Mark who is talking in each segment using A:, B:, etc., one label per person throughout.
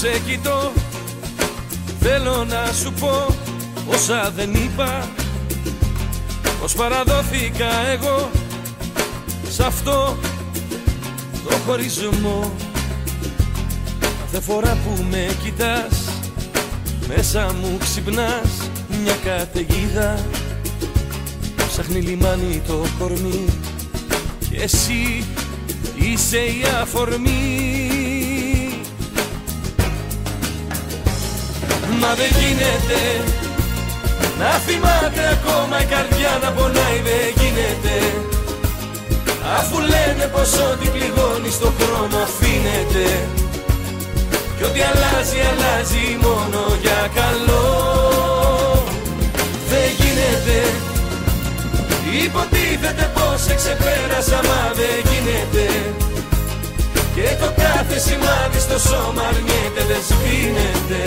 A: σε κοιτώ, θέλω να σου πω όσα δεν είπα, πως παραδόθηκα εγώ σ' αυτό το χωρισμό. Κάθε φορά που με κοιτάς, μέσα μου ξυπνάς μια καταιγίδα. Ψάχνει λιμάνι το κορμί και εσύ είσαι η αφορμή. Μα δεν γίνεται να θυμάται ακόμα η καρδιά να πονάει, δεν γίνεται. Αφού λένε πως ό,τι πληγώνει στο χρόνο αφήνεται, κι ό,τι αλλάζει, αλλάζει μόνο για καλό. Δεν γίνεται, υποτίθεται πως σε ξεπέρασα, μα δεν γίνεται. Και το κάθε σημάδι στο σώμα αρνιέται, δεν σβήνεται.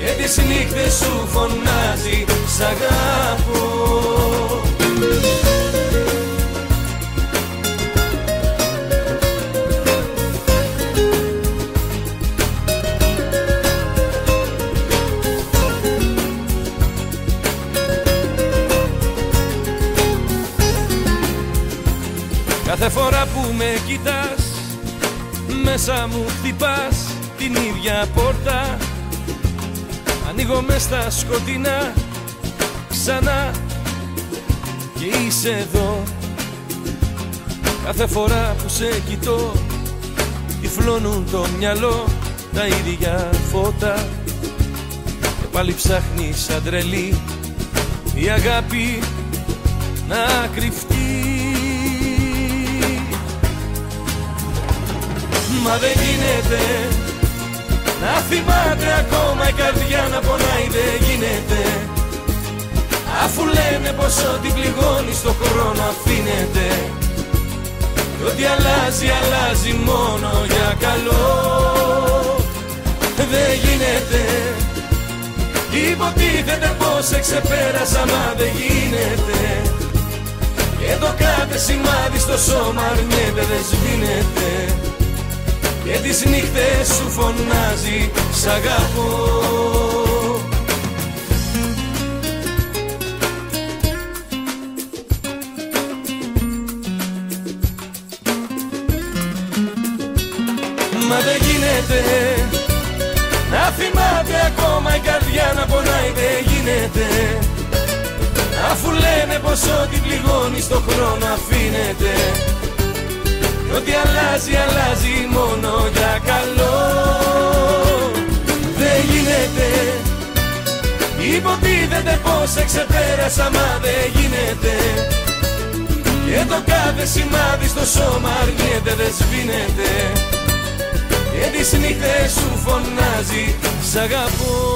A: Και τις νύχτες σου φωνάζει σ' αγάπω. Κάθε φορά που με κοιτάς, μέσα μου χτυπάς την ίδια πόρτα. Ανοίγω μες στα σκοτεινά ξανά και είσαι εδώ. Κάθε φορά που σε κοιτώ, τυφλώνουν το μυαλό τα ίδια φώτα. Και πάλι ψάχνει σαν τρελή η αγάπη να κρυφτεί. Μα δεν γίνεται να θυμάται ακόμα η καρδιά να πονάει, δεν γίνεται. Αφού λένε πως ό,τι πληγώνει στο χρόνο αφήνεται, κι ό,τι αλλάζει, αλλάζει μόνο για καλό. Δεν γίνεται, υποτίθεται πως σε ξεπέρασα, μα δεν γίνεται. Και το κάθε σημάδι στο σώμα αρνιέται, δεν σβήνεται. Και τις νύχτες σου φωνάζει σ' αγαπώ. Μα δεν γίνεται να θυμάται ακόμα η καρδιά να πονάει, δεν γίνεται. Αφού λένε πως ό,τι πληγώνει στο χρόνο αφήνεται, ό,τι αλλάζει, αλλάζει μόνο για καλό. Δεν γίνεται, υποτίθεται πως σε ξεπέρασα, μα δεν γίνεται. Και το κάθε σημάδι στο σώμα αρνιέται, δεν σβήνεται. Και τις νύχτες σου φωνάζει σ' αγαπώ.